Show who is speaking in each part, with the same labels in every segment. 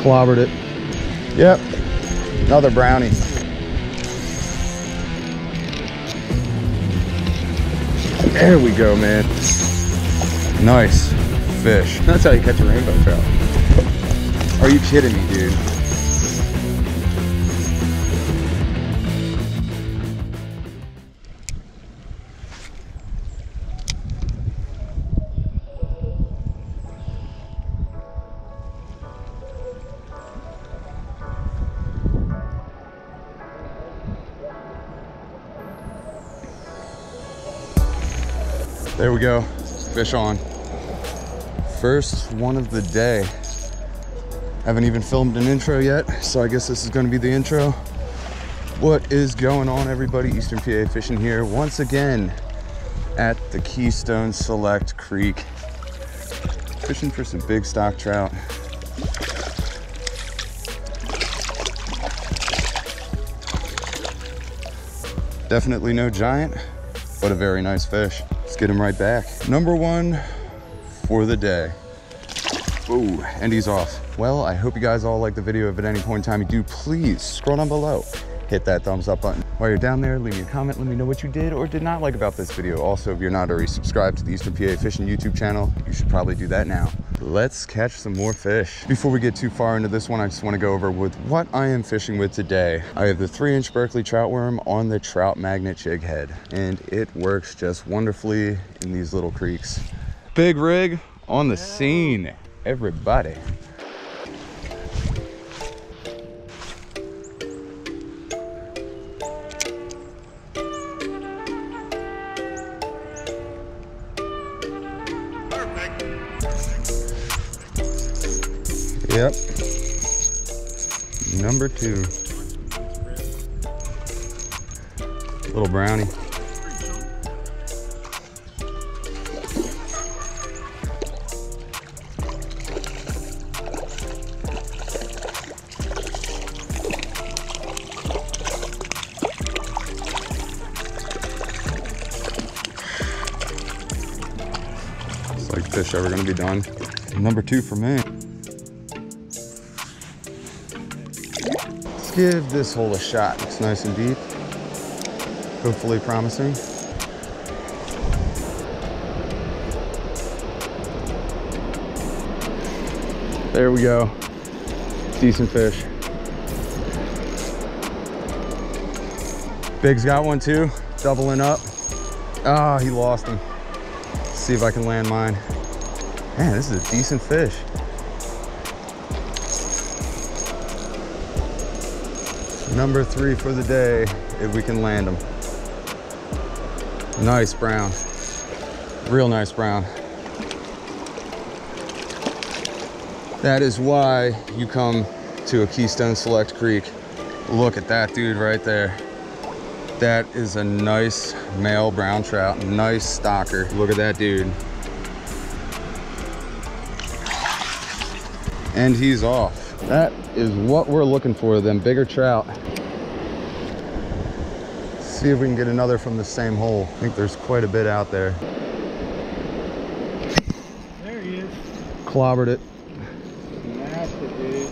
Speaker 1: Clobbered it. Yep, another brownie. There we go, man. Nice fish. That's how you catch a rainbow trout. Are you kidding me, dude? There we go, fish on. First one of the day. Haven't even filmed an intro yet, so I guess this is gonna be the intro. What is going on, everybody? Eastern PA Fishing here once again at the Keystone Select Creek. Fishing for some big stock trout. Definitely no giant, but a very nice fish. Let's get him right back. Number one for the day. Ooh, and he's off. Well, I hope you guys all like the video. If at any point in time you do, please scroll down below. Hit that thumbs up button. While you're down there, leave me a comment. Let me know what you did or did not like about this video. Also, if you're not already subscribed to the Eastern PA Fishing YouTube channel, you should probably do that now. Let's catch some more fish. Before we get too far into this one, I just want to go over with what I am fishing with today. I have the 3-inch Berkeley trout worm on the Trout Magnet jig head, and it works just wonderfully in these little creeks. Big rig on the scene, everybody. Yep. Number 2. Little brownie. It's like fish ever gonna be done. Number 2 for me. Give this hole a shot. It's nice and deep. Hopefully promising. There we go. Decent fish. Big's got one too. Doubling up. Ah, he lost him. Let's see if I can land mine. Man, this is a decent fish. Number 3 for the day, if we can land them. Nice brown, real nice brown. That is why you come to a Keystone Select Creek. Look at that dude right there. That is a nice male brown trout, nice stalker. Look at that dude. And he's off. That is what we're looking for, them bigger trout. See if we can get another from the same hole. I think there's quite a bit out there.
Speaker 2: There he is.
Speaker 1: Clobbered it.
Speaker 2: Nasty, dude.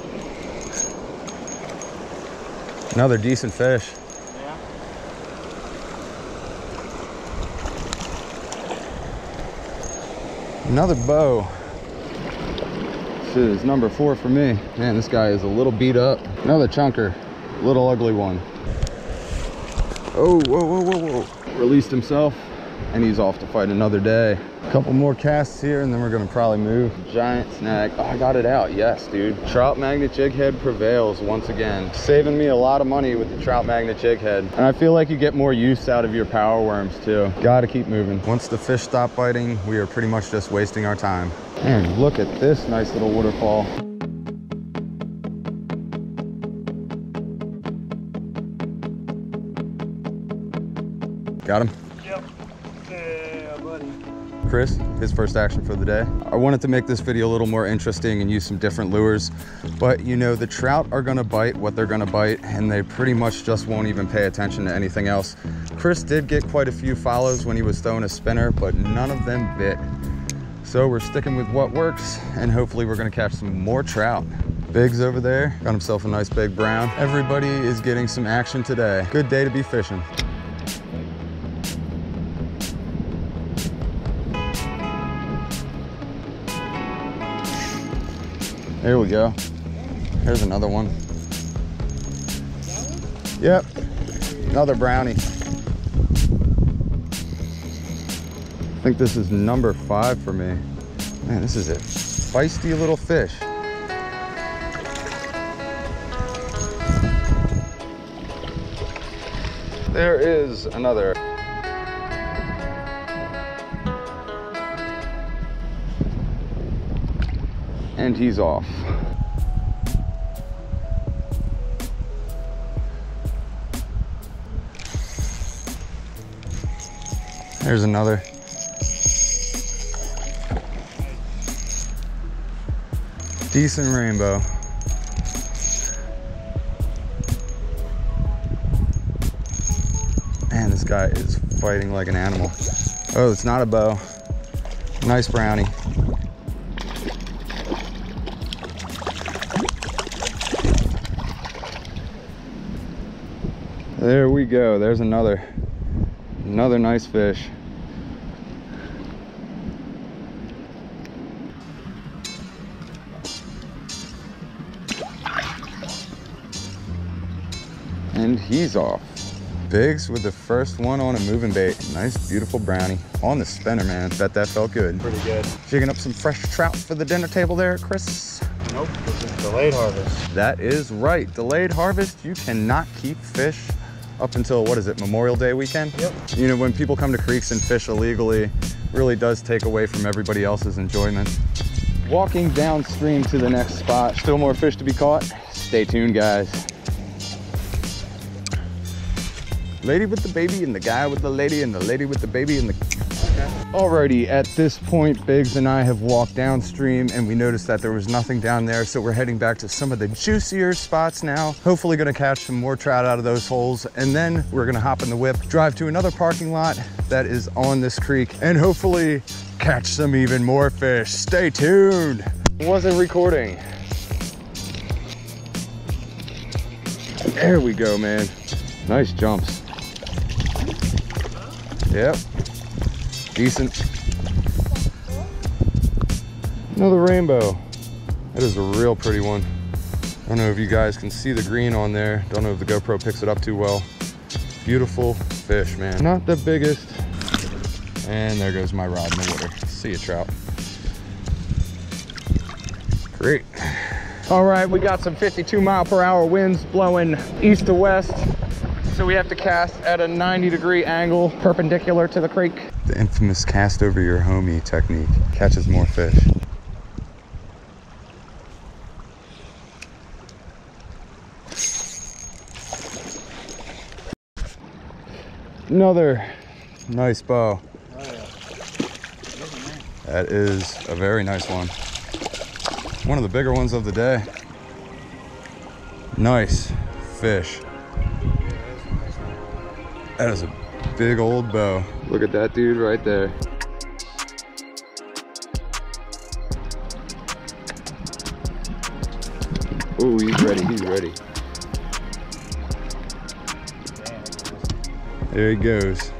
Speaker 1: Another decent fish.
Speaker 2: Yeah.
Speaker 1: Another bow. This is number 4 for me. Man, this guy is a little beat up. Another chunker, little ugly one. Oh, whoa, whoa, whoa, whoa. Released himself, and he's off to fight another day. A couple more casts here, and then we're gonna probably move. Giant snag. Oh, I got it out. Yes, dude. Trout Magnet jig head prevails once again. Saving me a lot of money with the Trout Magnet jig head. And I feel like you get more use out of your power worms too. Gotta keep moving. Once the fish stop biting, we are pretty much just wasting our time. Man, look at this nice little waterfall. Got him?
Speaker 2: Yep. Yeah, buddy.
Speaker 1: Chris, his first action for the day. I wanted to make this video a little more interesting and use some different lures, but you know, the trout are gonna bite what they're gonna bite, and they pretty much just won't even pay attention to anything else. Chris did get quite a few follows when he was throwing a spinner, but none of them bit. So we're sticking with what works, and hopefully we're gonna catch some more trout. Biggs over there got himself a nice big brown. Everybody is getting some action today. Good day to be fishing. There we go. Here's another one. Yep, another brownie. I think this is number 5 for me. Man, this is a feisty little fish. There is another. And he's off. There's another. Decent rainbow. Man, this guy is fighting like an animal. Oh, it's not a bow. Nice brownie. There we go. There's another nice fish. And he's off. Biggs with the first one on a moving bait. Nice, beautiful brownie on the spinner, man. Bet that felt good.
Speaker 2: Pretty good.
Speaker 1: Jigging up some fresh trout for the dinner table there, Chris.
Speaker 2: Nope, this is delayed harvest.
Speaker 1: That is right. Delayed harvest. You cannot keep fish up until, what is it, Memorial Day weekend?
Speaker 2: Yep.
Speaker 1: You know, when people come to creeks and fish illegally, really does take away from everybody else's enjoyment. Walking downstream to the next spot. Still more fish to be caught. Stay tuned, guys. Lady with the baby and the guy with the lady and the lady with the baby and the... Alrighty, at this point, Biggs and I have walked downstream and we noticed that there was nothing down there, so we're heading back to some of the juicier spots now. Hopefully gonna catch some more trout out of those holes, and then we're gonna hop in the whip, drive to another parking lot that is on this creek, and hopefully catch some even more fish. Stay tuned. Wasn't recording. There we go, man. Nice jumps. Yep. Decent. Another rainbow. That is a real pretty one. I don't know if you guys can see the green on there. Don't know if the GoPro picks it up too well. Beautiful fish, man. Not the biggest. And there goes my rod in the water. See ya, trout. Great. All right, we got some 52-mile-per-hour winds blowing east to west. So we have to cast at a 90-degree angle perpendicular to the creek. The infamous cast over your homie technique catches more fish. Another nice bow.
Speaker 2: Oh, yeah.
Speaker 1: That is a very nice one. One of the bigger ones of the day. Nice fish. That is a big old bow. Look at that dude right there. Oh, he's ready, he's ready. There he goes.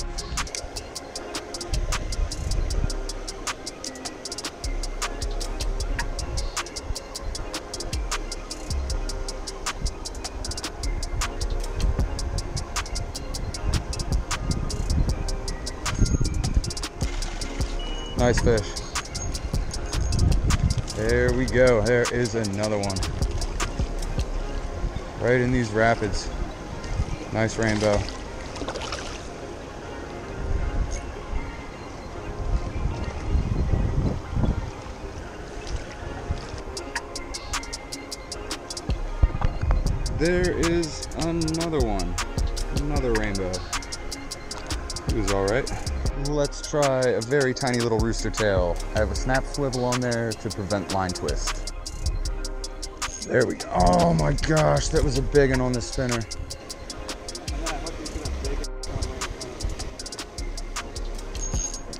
Speaker 1: Nice fish. There we go. There is another one. Right in these rapids. Nice rainbow. There is another one. Another rainbow. He was all right. Let's try a very tiny little rooster tail. I have a snap swivel on there to prevent line twist. There we go. Oh my gosh, that was a big one on the spinner.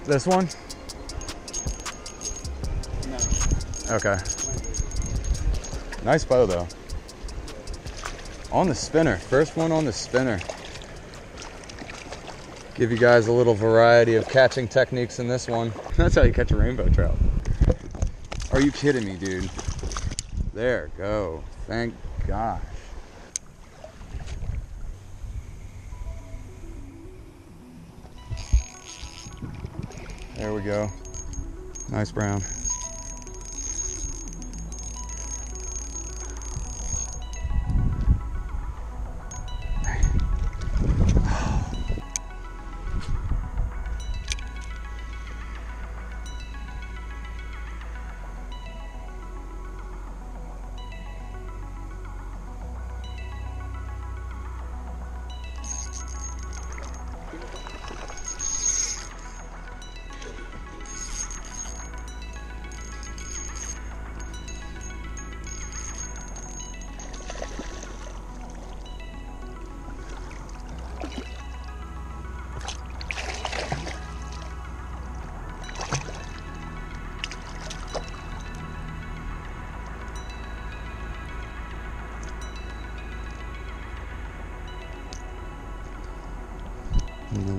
Speaker 1: This one?
Speaker 2: No.
Speaker 1: Okay. Nice bow though. On the spinner, first one on the spinner. Give you guys a little variety of catching techniques in this one. That's how you catch a rainbow trout. Are you kidding me, dude? There, go. Thank gosh. There we go. Nice brown.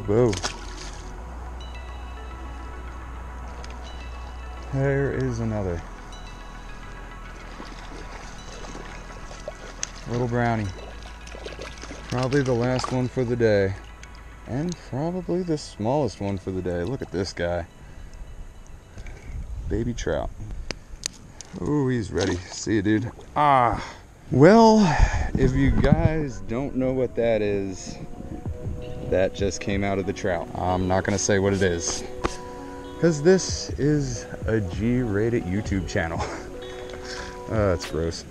Speaker 1: Whoa. There is another. Little brownie. Probably the last one for the day. And probably the smallest one for the day. Look at this guy. Baby trout. Oh, he's ready. See you, dude. Ah. Well, if you guys don't know what that is, that just came out of the trout. I'm not gonna say what it is, because this is a G-rated YouTube channel. That's gross.